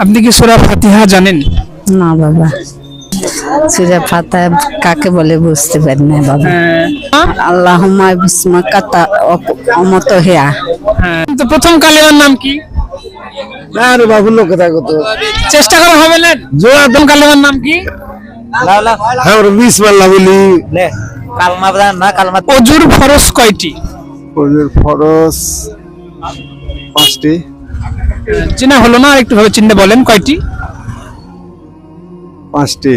আপনি কি সূরা ফাতিহা জানেন? না বাবা, সূরা ফাতিহা কাকে বলে বুঝতে পারি না বাবা। আল্লাহুম্মা বিসমিকা অমতহিয়া। তো প্রথম কালেমার নাম কি? আরে বাবু লোক কথা কত চেষ্টা করা হবে না। প্রথম কালেমার নাম কি? হ্যাঁ ওর বিসমিল্লাহ বলি। কালমা না কালমা। অজুর ফরজ কয়টি? ওদের ফরজ 5টি। চেনা হলো না, একটু ভাবে চিন্তা বলেন কয়টি? 5টি।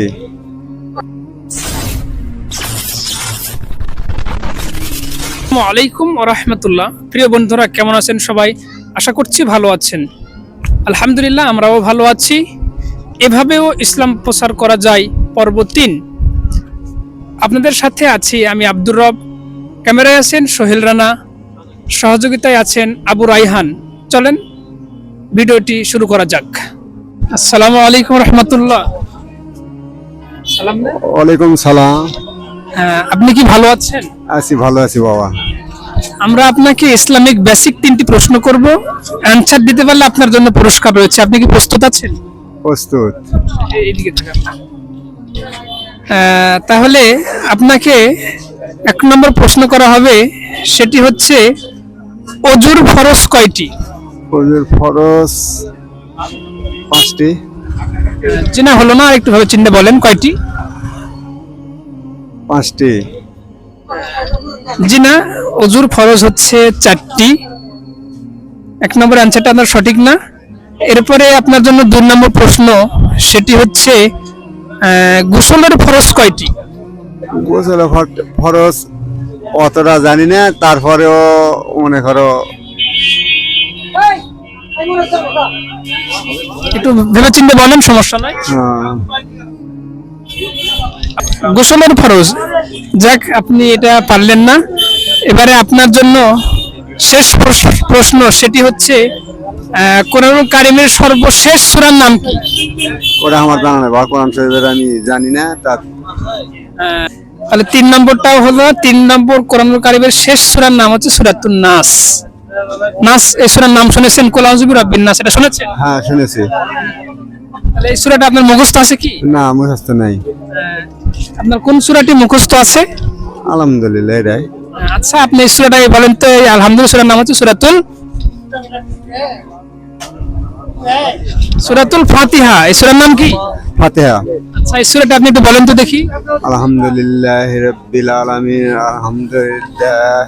আসসালামু আলাইকুম ওয়া রাহমাতুল্লাহ। প্রিয় বন্ধুরা, কেমন আছেন সবাই? আশা করছি ভালো আছেন। আলহামদুলিল্লাহ, আমরাও ভালো আছি। এভাবেও ইসলাম প্রচার করা যায় পর্ব 3। আপনাদের সাথে আছি আমি আব্দুর রব, ক্যামেরায় আছেন সোহেল রানা, সহযোগিতায় আছেন আবু রাইহান। চলেন ভিডিওটি শুরু করা যাক। আসসালামু আলাইকুম রহমতুল্লাহ। ওয়ালাইকুম সালাম। আপনি কি ভালো আছেন? ভালো আছি বাবা। আমরা আপনাকে ইসলামিক বেসিক 3টি প্রশ্ন করব, অ্যানসার দিতে পারলে আপনার জন্য পুরস্কার রয়েছে। আপনি কি প্রস্তুত আছেন? প্রস্তুত। এইদিকে তাকান। তাহলে আপনাকে 1 নম্বর প্রশ্ন করা হবে, সেটি হচ্ছে অজুর ফরজ কয়টি? ওদের ফরজ 5টি। চেনা হলো না, একটু ভাবে চিন্তা বলেন কয়টি? 5টি। জি না, অজুর ফরজ হচ্ছে 4টি। 1 নম্বর অ্যানসারটা আপনার সঠিক না। এরপরে আপনার জন্য 2 নম্বর প্রশ্ন, সেটি হচ্ছে গোসলের ফরজ কয়টি? গোসলের ফরজ অতটা জানি না, তারপরেও মনে করো একটু ভেবে চিন্তে বলেন, সমস্যা নাই। গোসলের ফরজ, যাক আপনি এটা পারলেন না। এবারে আপনার জন্য শেষ প্রশ্ন, সেটি হচ্ছে কোরআন কারিমের সর্বশেষ সূরার নাম কি? ওরা আমার জানা নেই বা কোরআন শরীফের আমি জানি না। তার তাহলে 3 নম্বরটাও হলো, 3 নম্বর কোরআন কারিমের শেষ সূরার নাম হচ্ছে সূরাতুন নাস। নাস এই সূরার নাম শুনেছেন? কুল আউযু বিরাব্বিন নাস, এটা শুনেছেন? হ্যাঁ শুনেছি। তাহলে এই সূরাটা আপনার মুখস্থ আছে কি? না মুখস্থ নাই। আপনার কোন সূরাটি মুখস্থ আছে? আলহামদুলিল্লাহ এটাই। আচ্ছা, আপনি এই সূরাটা বলেন তো। এই আলহামদুলিল্লাহ সূরার নাম হচ্ছে সূরাতুল ফাতিহা। এই সূরার নাম কি? ফাতিহা। আচ্ছা, এই সূরাটা আপনি একটু বলেন তো দেখি। আলহামদুলিল্লাহি রাব্বিল আলামিন আলহামদুলিল্লাহ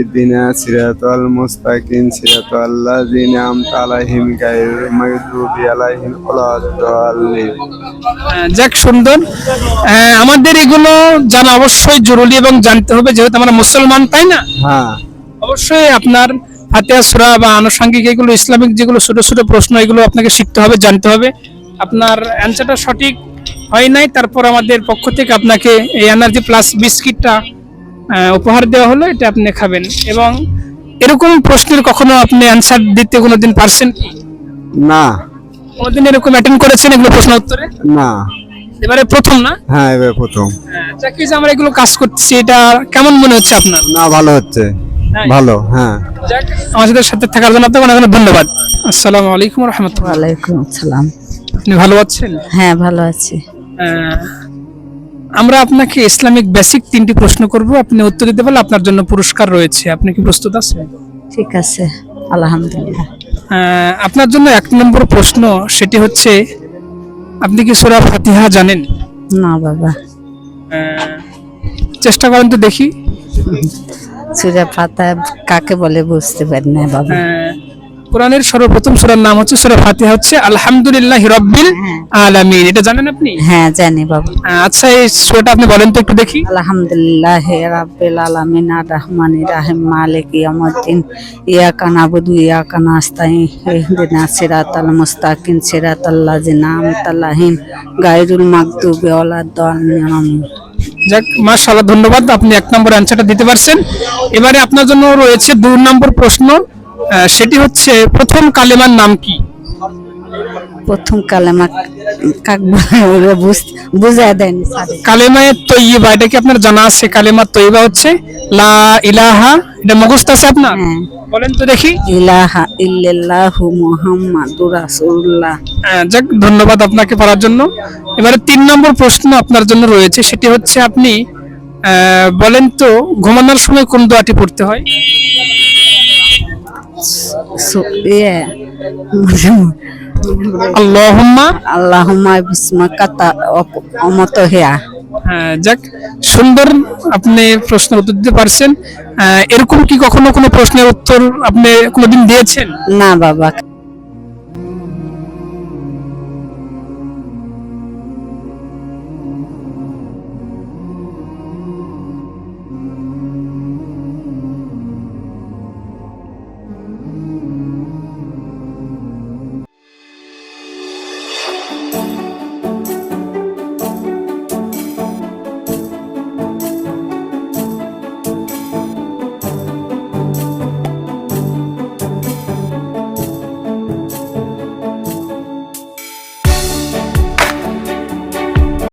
ইহদিনা সিরাতাল মুস্তাকিম সিরাতাল্লাযিনা আন'আমতা আলাইহিম গায়রিল মাগদুবি আলাইহিম ওয়ালাদ-দাল্লিন। যাক, সুন্দর। আমাদের এগুলো জানা অবশ্যই জরুরি এবং জানতে হবে, যেহেতু আমরা মুসলমান, তাই না? হ্যাঁ অবশ্যই আপনার ফাতিহা সূরা বা আনুষঙ্গিক এগুলো ইসলামিক যেগুলো ছোট ছোট প্রশ্ন, এগুলো আপনাকে শিখতে হবে, জানতে হবে। আপনার অ্যানসারটা সঠিক হয় নাই, তারপর আমাদের পক্ষ থেকে আপনাকে এই এনার্জি প্লাস বিস্কিটটা উপহার দেওয়া হলো, এটা আপনি খাবেন। এবং এরকম প্রশ্নের কখনো আপনি অ্যানসার দিতে কোনোদিন পারছেন কি? না। কোনোদিন এরকম অ্যাটেন্ড করেছেন এগুলো প্রশ্ন উত্তরে? না। এবারে প্রথম না? হ্যাঁ এবার প্রথম। যাক, এই যে আমরা এগুলো কাজ করতেছি, এটা কেমন মনে হচ্ছে আপনার? না ভালো হচ্ছে। তাই? ভালো। হ্যাঁ যাক, আমাদের সাথে থাকার জন্য আপনাকে অনেক অনেক ধন্যবাদ। আসসালামু আলাইকুম ওয়া রাহমাতুল্লাহ। ওয়ালাইকুম আসসালাম। আপনি ভালো আছেন? হ্যাঁ ভালো আছি। আমরা আপনাকে ইসলামিক বেসিক 3টি প্রশ্ন করব, আপনি উত্তর দিতে পারলে আপনার জন্য পুরস্কার রয়েছে। আপনি কি প্রস্তুত আছেন? ঠিক আছে, আলহামদুলিল্লাহ। আপনার জন্য 1 নম্বর প্রশ্ন, সেটি হচ্ছে আপনি কি সূরা ফাতিহা জানেন? না বাবা। চেষ্টা করেন তো দেখি। সূরা ফাতিহা কাকে বলে বুঝতে পারি না বাবা। কোরআনের সর্বপ্রথম সূরার নাম হচ্ছে সূরা ফাতিহা, হচ্ছে আলহামদুলিল্লাহি রাব্বিল আলামিন। এটা জানেন আপনি? হ্যাঁ জানি বাবা। আচ্ছা, এই সূরাটা আপনি বলেন তো একটু দেখি। আলহামদুলিল্লাহি রাব্বিল আলামিন আর রহমানির রহিম মালিকি ইয়াউমিদ্দিন ইয়াকা নাবুদু ইয়াকা নাস্তাইন ইহদিনাস সিরাতাল মুস্তাকিম সিরাতাল্লাযিনা আন'আমতা আলাইহিম গায়রিল মাগদুবি ওয়ালাদ-দাল্লিন। আমিন। যাক, মাশাআল্লাহ, ধন্যবাদ। আপনি 1 নম্বর অ্যানসারটা দিতে পারছেন। এবারে আপনার জন্য রয়েছে 2 নম্বর প্রশ্ন, সেটি হচ্ছে প্রথম কালেমার নাম কি? প্রথম কালেমা কাক বলে ওরা বুঝায় দেয়নি স্যার। কালেমায়ে তৈয়বা, এটা কি আপনার জানা আছে? কালেমা তৈয়বা হচ্ছে লা ইলাহা, এটা মুখস্থ আছে আপনার? হ্যাঁ। বলেন তো দেখি। ইলাহা ইল্লাল্লাহু মুহাম্মাদুর রাসূলুল্লাহ। যাক, ধন্যবাদ আপনাকে পারার জন্য। এবারে 3 নম্বর প্রশ্ন আপনার জন্য রয়েছে, সেটি হচ্ছে আপনি বলেন তো ঘুমানোর সময় কোন দোয়াটি পড়তে হয়? ইয়ে আল্লাহুম্মা। আল্লাহুম্মা বিসমিকা অমতহিয়া। যাক, সুন্দর, আপনি প্রশ্নের উত্তর দিতে পারছেন। এরকম কি কখনো কোনো প্রশ্নের উত্তর আপনি কোনোদিন দিয়েছেন? না বাবা,